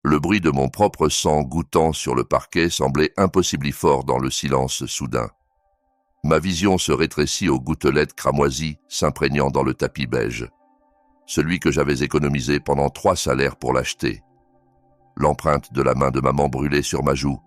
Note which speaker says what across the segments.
Speaker 1: Le bruit de mon propre sang goûtant sur le parquet semblait impossiblement fort dans le silence soudain. Ma vision se rétrécit aux gouttelettes cramoisies s'imprégnant dans le tapis beige. Celui que j'avais économisé pendant 3 salaires pour l'acheter. L'empreinte de la main de maman brûlait sur ma joue,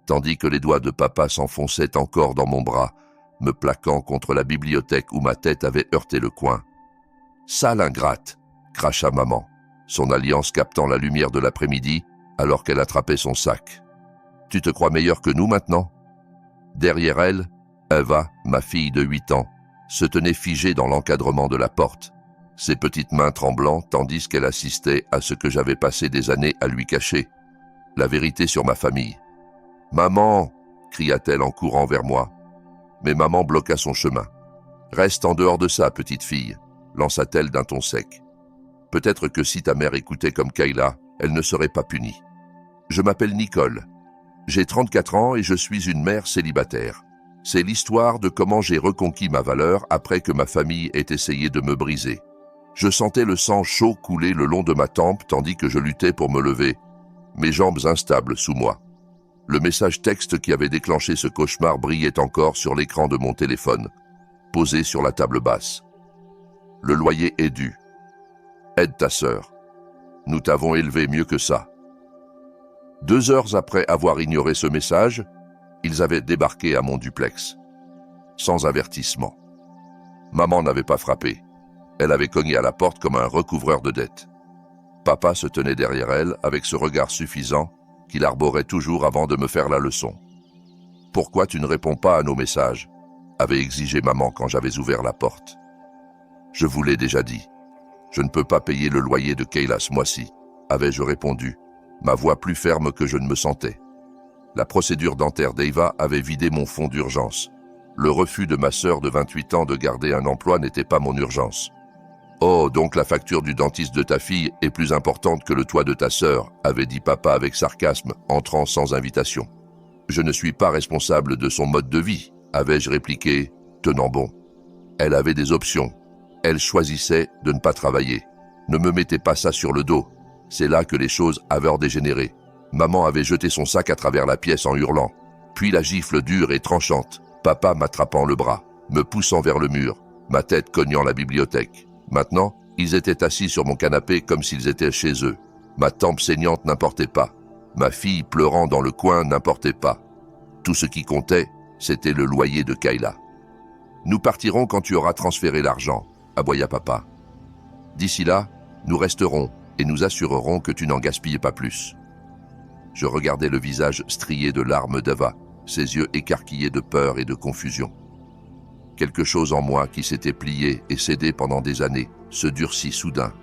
Speaker 1: tandis que les doigts de papa s'enfonçaient encore dans mon bras, me plaquant contre la bibliothèque où ma tête avait heurté le coin. « Sale ingrate !» cracha maman, son alliance captant la lumière de l'après-midi alors qu'elle attrapait son sac. « Tu te crois meilleur que nous maintenant ?» Derrière elle, Eva, ma fille de 8 ans, se tenait figée dans l'encadrement de la porte, ses petites mains tremblant tandis qu'elle assistait à ce que j'avais passé des années à lui cacher, la vérité sur ma famille. « Maman !» cria-t-elle en courant vers moi. Mais maman bloqua son chemin. « Reste en dehors de ça, petite fille !» lança-t-elle d'un ton sec. « Peut-être que si ta mère écoutait comme Kayla, elle ne serait pas punie. Je m'appelle Nicole. J'ai 34 ans et je suis une mère célibataire. C'est l'histoire de comment j'ai reconquis ma valeur après que ma famille ait essayé de me briser. Je sentais le sang chaud couler le long de ma tempe tandis que je luttais pour me lever, mes jambes instables sous moi. Le message texte qui avait déclenché ce cauchemar brillait encore sur l'écran de mon téléphone, posé sur la table basse. Le loyer est dû. Aide ta sœur. Nous t'avons élevé mieux que ça. 2 heures après avoir ignoré ce message, ils avaient débarqué à mon duplex. Sans avertissement. Maman n'avait pas frappé. Elle avait cogné à la porte comme un recouvreur de dettes. Papa se tenait derrière elle avec ce regard suffisant qu'il arborait toujours avant de me faire la leçon. « Pourquoi tu ne réponds pas à nos messages ?» avait exigé maman quand j'avais ouvert la porte. Je vous l'ai déjà dit. Je ne peux pas payer le loyer de Kayla ce mois-ci, avais-je répondu, ma voix plus ferme que je ne me sentais. La procédure dentaire d'Eva avait vidé mon fonds d'urgence. Le refus de ma sœur de 28 ans de garder un emploi n'était pas mon urgence. Oh, donc la facture du dentiste de ta fille est plus importante que le toit de ta sœur, avait dit papa avec sarcasme, entrant sans invitation. Je ne suis pas responsable de son mode de vie, avais-je répliqué, tenant bon. Elle avait des options. Elle choisissait de ne pas travailler. Ne me mettez pas ça sur le dos. C'est là que les choses avaient dégénéré. Maman avait jeté son sac à travers la pièce en hurlant. Puis la gifle dure et tranchante. Papa m'attrapant le bras, me poussant vers le mur, ma tête cognant la bibliothèque. Maintenant, ils étaient assis sur mon canapé comme s'ils étaient chez eux. Ma tempe saignante n'importait pas. Ma fille pleurant dans le coin n'importait pas. Tout ce qui comptait, c'était le loyer de Kayla. « Nous partirons quand tu auras transféré l'argent », aboya papa. « D'ici là, nous resterons et nous assurerons que tu n'en gaspilles pas plus. » Je regardais le visage strié de larmes d'Eva, ses yeux écarquillés de peur et de confusion. Quelque chose en moi qui s'était plié et cédé pendant des années se durcit soudain.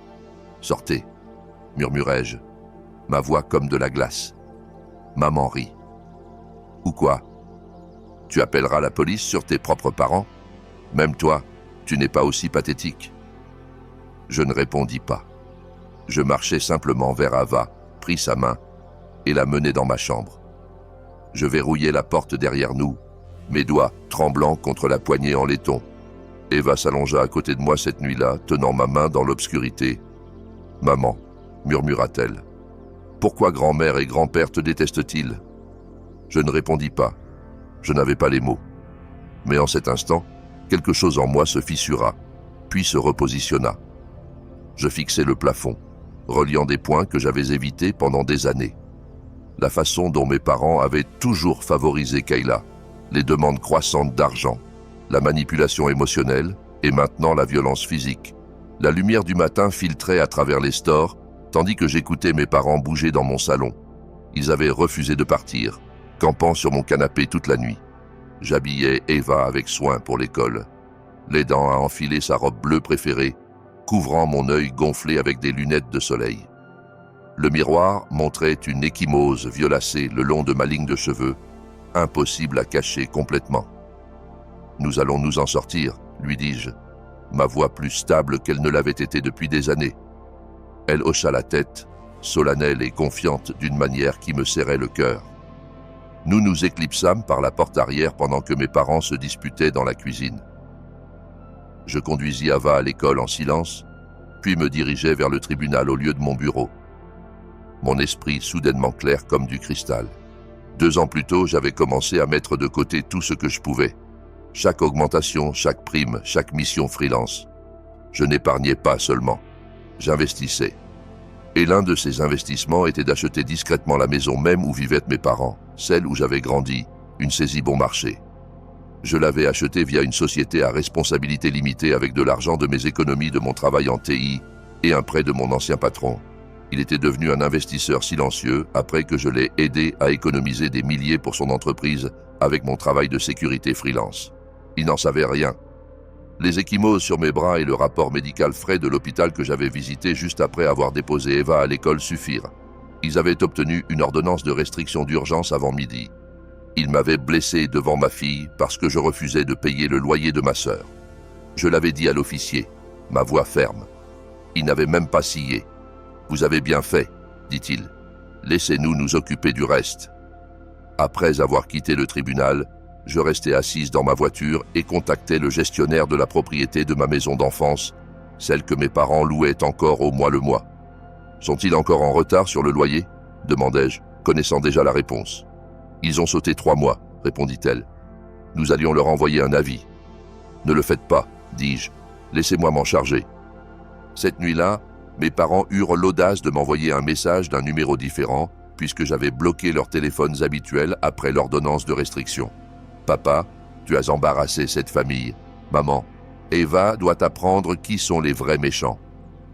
Speaker 1: « Sortez », murmurai-je, ma voix comme de la glace. Maman rit. « Ou quoi ? Tu appelleras la police sur tes propres parents ? Même toi, tu n'es pas aussi pathétique. » Je ne répondis pas. Je marchai simplement vers Ava, pris sa main et la menai dans ma chambre. Je verrouillai la porte derrière nous, mes doigts tremblants contre la poignée en laiton. Eva s'allongea à côté de moi cette nuit-là, tenant ma main dans l'obscurité. « Maman », murmura-t-elle, « pourquoi grand-mère et grand-père te détestent-ils » Je ne répondis pas. Je n'avais pas les mots. Mais en cet instant, quelque chose en moi se fissura, puis se repositionna. Je fixai le plafond, reliant des points que j'avais évités pendant des années. La façon dont mes parents avaient toujours favorisé Kayla, les demandes croissantes d'argent, la manipulation émotionnelle et maintenant la violence physique. La lumière du matin filtrait à travers les stores, tandis que j'écoutais mes parents bouger dans mon salon. Ils avaient refusé de partir, campant sur mon canapé toute la nuit. J'habillais Eva avec soin pour l'école, l'aidant à enfiler sa robe bleue préférée, couvrant mon œil gonflé avec des lunettes de soleil. Le miroir montrait une échymose violacée le long de ma ligne de cheveux, impossible à cacher complètement. « Nous allons nous en sortir », lui dis-je, ma voix plus stable qu'elle ne l'avait été depuis des années. Elle hocha la tête, solennelle et confiante d'une manière qui me serrait le cœur. Nous nous éclipsâmes par la porte arrière pendant que mes parents se disputaient dans la cuisine. Je conduisis Ava à l'école en silence, puis me dirigeai vers le tribunal au lieu de mon bureau. mon esprit soudainement clair comme du cristal. 2 ans plus tôt, j'avais commencé à mettre de côté tout ce que je pouvais. Chaque augmentation, chaque prime, chaque mission freelance. Je n'épargnais pas seulement, j'investissais. Et l'un de ces investissements était d'acheter discrètement la maison même où vivaient mes parents, celle où j'avais grandi, une saisie bon marché. Je l'avais achetée via une société à responsabilité limitée avec de l'argent de mes économies de mon travail en TI et un prêt de mon ancien patron. Il était devenu un investisseur silencieux après que je l'ai aidé à économiser des milliers pour son entreprise avec mon travail de sécurité freelance. Il n'en savait rien. Les ecchymoses sur mes bras et le rapport médical frais de l'hôpital que j'avais visité juste après avoir déposé Eva à l'école suffirent. Ils avaient obtenu une ordonnance de restriction d'urgence avant midi. Ils m'avaient blessé devant ma fille parce que je refusais de payer le loyer de ma sœur. Je l'avais dit à l'officier, ma voix ferme. Il n'avait même pas scié. « Vous avez bien fait, dit-il. Laissez-nous nous occuper du reste. » Après avoir quitté le tribunal, je restais assise dans ma voiture et contactais le gestionnaire de la propriété de ma maison d'enfance, celle que mes parents louaient encore au mois le mois. « Sont-ils encore en retard sur le loyer ?» demandai-je, connaissant déjà la réponse. « Ils ont sauté 3 mois, répondit-elle. Nous allions leur envoyer un avis. »« Ne le faites pas, dis-je. Laissez-moi m'en charger. » Cette nuit-là, mes parents eurent l'audace de m'envoyer un message d'un numéro différent puisque j'avais bloqué leurs téléphones habituels après l'ordonnance de restriction. « Papa, tu as embarrassé cette famille. Maman, Eva doit apprendre qui sont les vrais méchants.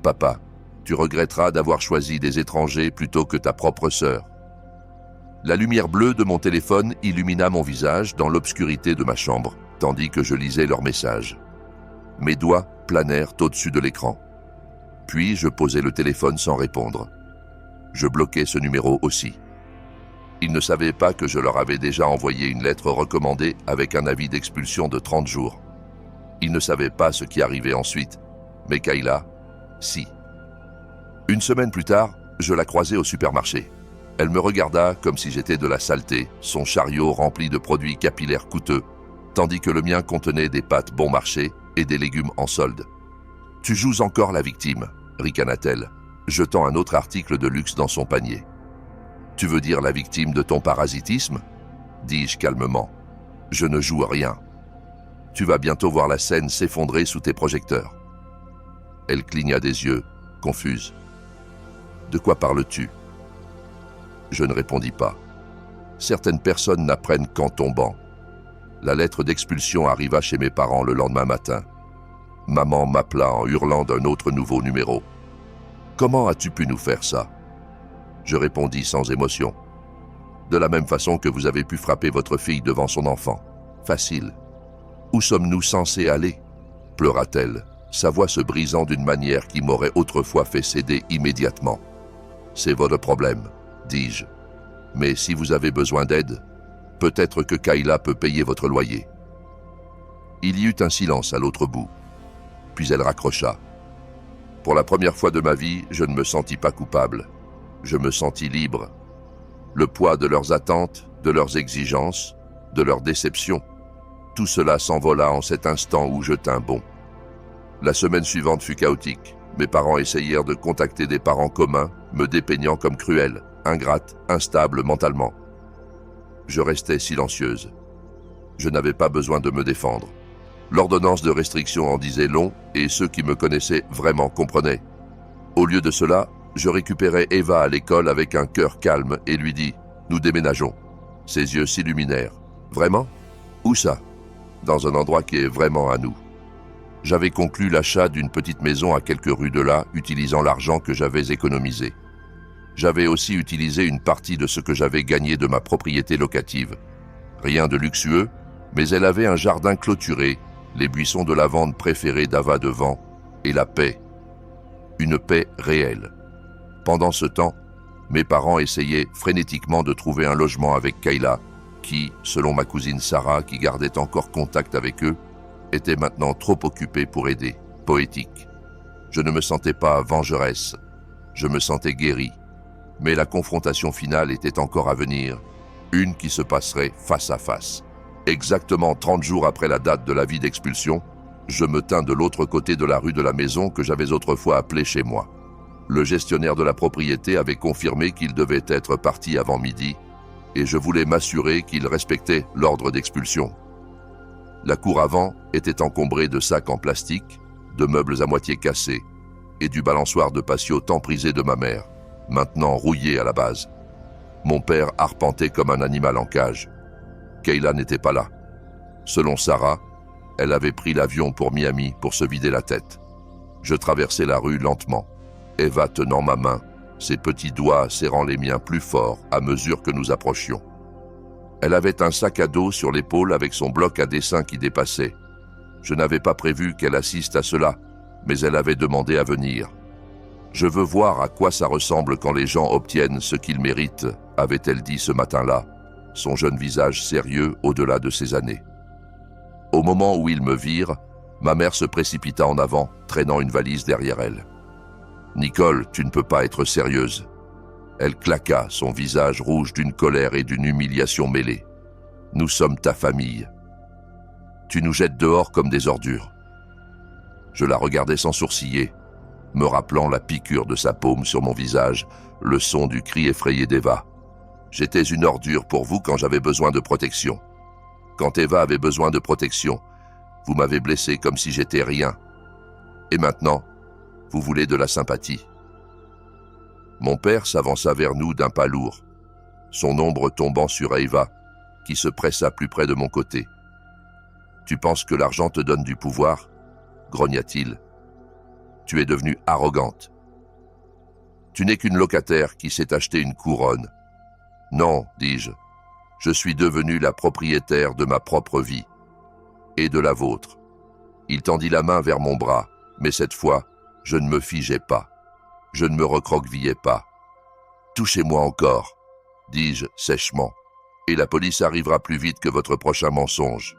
Speaker 1: Papa, tu regretteras d'avoir choisi des étrangers plutôt que ta propre sœur. » La lumière bleue de mon téléphone illumina mon visage dans l'obscurité de ma chambre, tandis que je lisais leur message. Mes doigts planèrent au-dessus de l'écran. Puis je posai le téléphone sans répondre. Je bloquai ce numéro aussi. Ils ne savaient pas que je leur avais déjà envoyé une lettre recommandée avec un avis d'expulsion de 30 jours. Ils ne savaient pas ce qui arrivait ensuite, mais Kayla, si. Une semaine plus tard, je la croisai au supermarché. Elle me regarda comme si j'étais de la saleté, son chariot rempli de produits capillaires coûteux, tandis que le mien contenait des pâtes bon marché et des légumes en solde. « Tu joues encore la victime », ricana-t-elle, jetant un autre article de luxe dans son panier. « Tu veux dire la victime de ton parasitisme ?» dis-je calmement. « Je ne joue rien. Tu vas bientôt voir la scène s'effondrer sous tes projecteurs. » Elle cligna des yeux, confuse. « De quoi parles-tu » Je ne répondis pas. Certaines personnes n'apprennent qu'en tombant. La lettre d'expulsion arriva chez mes parents le lendemain matin. Maman m'appela en hurlant d'un autre nouveau numéro. « Comment as-tu pu nous faire ça ?» Je répondis sans émotion. « De la même façon que vous avez pu frapper votre fille devant son enfant. Facile. »« Où sommes-nous censés aller ?» pleura-t-elle, sa voix se brisant d'une manière qui m'aurait autrefois fait céder immédiatement. « C'est votre problème, dis-je. Mais si vous avez besoin d'aide, peut-être que Kayla peut payer votre loyer. » Il y eut un silence à l'autre bout. Puis elle raccrocha. Pour la première fois de ma vie, je ne me sentis pas coupable. Je me sentis libre. Le poids de leurs attentes, de leurs exigences, de leurs déceptions, tout cela s'envola en cet instant où je tins bon. La semaine suivante fut chaotique. Mes parents essayèrent de contacter des parents communs, me dépeignant comme cruelle, ingrate, instable mentalement. Je restais silencieuse. Je n'avais pas besoin de me défendre. L'ordonnance de restriction en disait long et ceux qui me connaissaient vraiment comprenaient. Au lieu de cela, je récupérai Eva à l'école avec un cœur calme et lui dis « Nous déménageons ». Ses yeux s'illuminèrent. « Vraiment ? Où ça ? » « Dans un endroit qui est vraiment à nous. » J'avais conclu l'achat d'une petite maison à quelques rues de là, utilisant l'argent que j'avais économisé. J'avais aussi utilisé une partie de ce que j'avais gagné de ma propriété locative. Rien de luxueux, mais elle avait un jardin clôturé, les buissons de lavande préférés d'Ava devant, et la paix. Une paix réelle. Pendant ce temps, mes parents essayaient frénétiquement de trouver un logement avec Kayla, qui, selon ma cousine Sarah, qui gardait encore contact avec eux, était maintenant trop occupée pour aider. Poétique. Je ne me sentais pas vengeresse. Je me sentais guéri. Mais la confrontation finale était encore à venir, une qui se passerait face à face. Exactement 30 jours après la date de l'avis d'expulsion, je me tins de l'autre côté de la rue de la maison que j'avais autrefois appelée chez moi. Le gestionnaire de la propriété avait confirmé qu'il devait être parti avant midi et je voulais m'assurer qu'il respectait l'ordre d'expulsion. La cour avant était encombrée de sacs en plastique, de meubles à moitié cassés et du balançoire de patio tant prisé de ma mère, maintenant rouillé à la base. Mon père arpentait comme un animal en cage. Kayla n'était pas là. Selon Sarah, elle avait pris l'avion pour Miami pour se vider la tête. Je traversais la rue lentement, Eva tenant ma main, ses petits doigts serrant les miens plus fort à mesure que nous approchions. Elle avait un sac à dos sur l'épaule avec son bloc à dessin qui dépassait. Je n'avais pas prévu qu'elle assiste à cela, mais elle avait demandé à venir. Je veux voir à quoi ça ressemble quand les gens obtiennent ce qu'ils méritent, avait-elle dit ce matin-là, son jeune visage sérieux au-delà de ses années. Au moment où ils me virent, ma mère se précipita en avant, traînant une valise derrière elle. « Nicole, tu ne peux pas être sérieuse. » Elle claqua, son visage rouge d'une colère et d'une humiliation mêlée. « Nous sommes ta famille. Tu nous jettes dehors comme des ordures. » Je la regardais sans sourciller, me rappelant la piqûre de sa paume sur mon visage, le son du cri effrayé d'Eva. J'étais une ordure pour vous quand j'avais besoin de protection. Quand Eva avait besoin de protection, vous m'avez blessé comme si j'étais rien. Et maintenant, vous voulez de la sympathie. Mon père s'avança vers nous d'un pas lourd, son ombre tombant sur Eva, qui se pressa plus près de mon côté. « Tu penses que l'argent te donne du pouvoir ?» grogna-t-il. « Tu es devenue arrogante. Tu n'es qu'une locataire qui s'est acheté une couronne. » « Non, dis-je, je suis devenue la propriétaire de ma propre vie. Et de la vôtre. » Il tendit la main vers mon bras, mais cette fois, je ne me figeais pas. Je ne me recroquevillais pas. « Touchez-moi encore, » dis-je sèchement, « et la police arrivera plus vite que votre prochain mensonge. »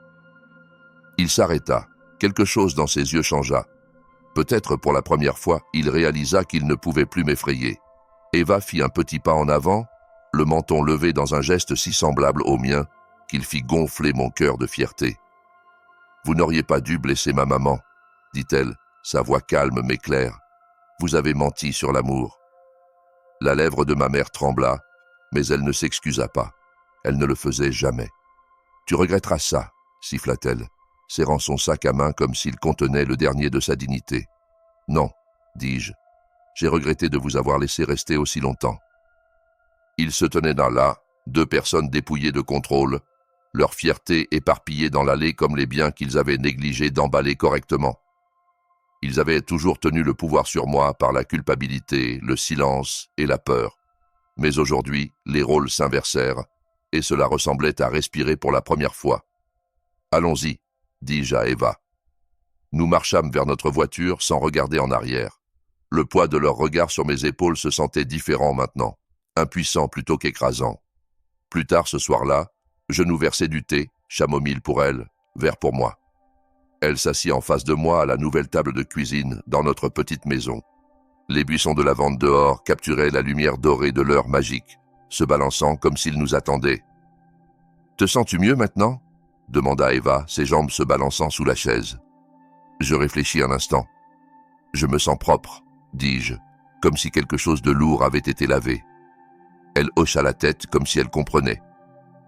Speaker 1: Il s'arrêta. Quelque chose dans ses yeux changea. Peut-être pour la première fois, il réalisa qu'il ne pouvait plus m'effrayer. Eva fit un petit pas en avant, le menton levé dans un geste si semblable au mien qu'il fit gonfler mon cœur de fierté. « Vous n'auriez pas dû blesser ma maman, » dit-elle, sa voix calme mais claire. « Vous avez menti sur l'amour. » La lèvre de ma mère trembla, mais elle ne s'excusa pas. Elle ne le faisait jamais. « Tu regretteras ça, » siffla-t-elle, serrant son sac à main comme s'il contenait le dernier de sa dignité. « Non, » dis-je, « j'ai regretté de vous avoir laissé rester aussi longtemps. » Ils se tenaient là, deux personnes dépouillées de contrôle, leur fierté éparpillée dans l'allée comme les biens qu'ils avaient négligé d'emballer correctement. Ils avaient toujours tenu le pouvoir sur moi par la culpabilité, le silence et la peur. Mais aujourd'hui, les rôles s'inversèrent, et cela ressemblait à respirer pour la première fois. « Allons-y, » dis-je à Eva. Nous marchâmes vers notre voiture sans regarder en arrière. Le poids de leur regard sur mes épaules se sentait différent maintenant, impuissant plutôt qu'écrasant. Plus tard ce soir-là, je nous versai du thé, chamomile pour elle, verre pour moi. Elle s'assit en face de moi à la nouvelle table de cuisine dans notre petite maison. Les buissons de lavande dehors capturaient la lumière dorée de l'heure magique, se balançant comme s'ils nous attendaient. « Te sens-tu mieux maintenant ?» demanda Eva, ses jambes se balançant sous la chaise. Je réfléchis un instant. « Je me sens propre, » dis-je, comme si quelque chose de lourd avait été lavé. Elle hocha la tête comme si elle comprenait.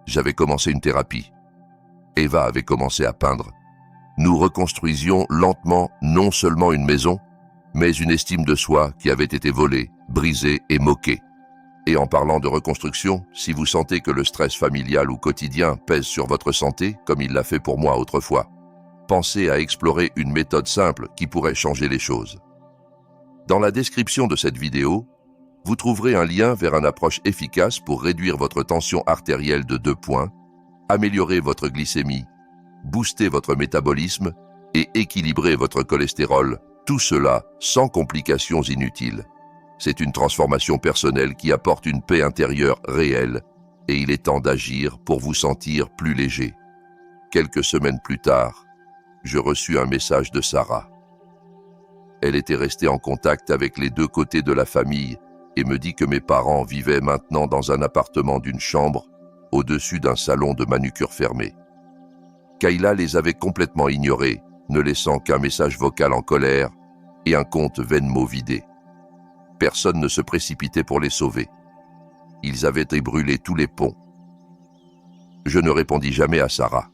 Speaker 1: J'avais commencé une thérapie. Eva avait commencé à peindre. Nous reconstruisions lentement non seulement une maison, mais une estime de soi qui avait été volée, brisée et moquée. Et en parlant de reconstruction, si vous sentez que le stress familial ou quotidien pèse sur votre santé, comme il l'a fait pour moi autrefois, pensez à explorer une méthode simple qui pourrait changer les choses. Dans la description de cette vidéo, vous trouverez un lien vers une approche efficace pour réduire votre tension artérielle de 2 points, améliorer votre glycémie, booster votre métabolisme et équilibrer votre cholestérol, tout cela sans complications inutiles. C'est une transformation personnelle qui apporte une paix intérieure réelle et il est temps d'agir pour vous sentir plus léger. Quelques semaines plus tard, je reçus un message de Sarah. Elle était restée en contact avec les 2 côtés de la famille et me dit que mes parents vivaient maintenant dans un appartement d'une chambre au-dessus d'un salon de manucure fermé. Kayla les avait complètement ignorés, ne laissant qu'un message vocal en colère et un compte Venmo vidé. Personne ne se précipitait pour les sauver. Ils avaient brûlé tous les ponts. Je ne répondis jamais à Sarah.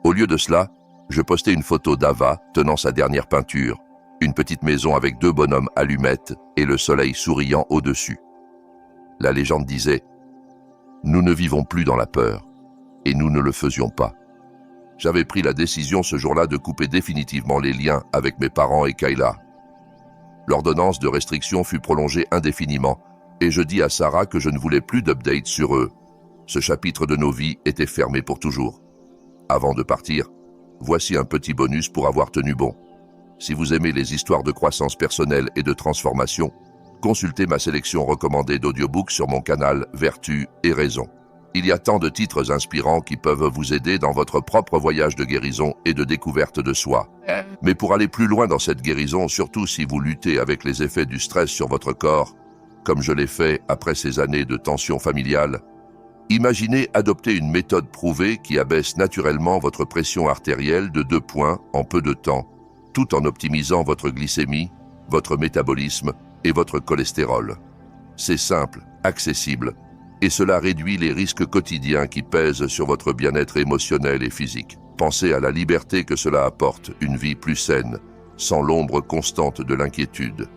Speaker 1: Au lieu de cela, je postai une photo d'Ava tenant sa dernière peinture, une petite maison avec 2 bonhommes allumettes et le soleil souriant au-dessus. La légende disait « Nous ne vivons plus dans la peur, et nous ne le faisions pas. » J'avais pris la décision ce jour-là de couper définitivement les liens avec mes parents et Kayla. L'ordonnance de restriction fut prolongée indéfiniment, et je dis à Sarah que je ne voulais plus d'updates sur eux. Ce chapitre de nos vies était fermé pour toujours. Avant de partir, voici un petit bonus pour avoir tenu bon. Si vous aimez les histoires de croissance personnelle et de transformation, consultez ma sélection recommandée d'audiobooks sur mon canal Vertu et Raison. Il y a tant de titres inspirants qui peuvent vous aider dans votre propre voyage de guérison et de découverte de soi. Mais pour aller plus loin dans cette guérison, surtout si vous luttez avec les effets du stress sur votre corps, comme je l'ai fait après ces années de tension familiale, imaginez adopter une méthode prouvée qui abaisse naturellement votre pression artérielle de 2 points en peu de temps, tout en optimisant votre glycémie, votre métabolisme et votre cholestérol. C'est simple, accessible, et cela réduit les risques quotidiens qui pèsent sur votre bien-être émotionnel et physique. Pensez à la liberté que cela apporte, une vie plus saine, sans l'ombre constante de l'inquiétude.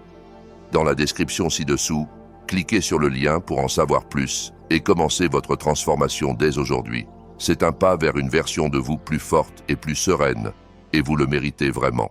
Speaker 1: Dans la description ci-dessous, cliquez sur le lien pour en savoir plus et commencez votre transformation dès aujourd'hui. C'est un pas vers une version de vous plus forte et plus sereine, et vous le méritez vraiment.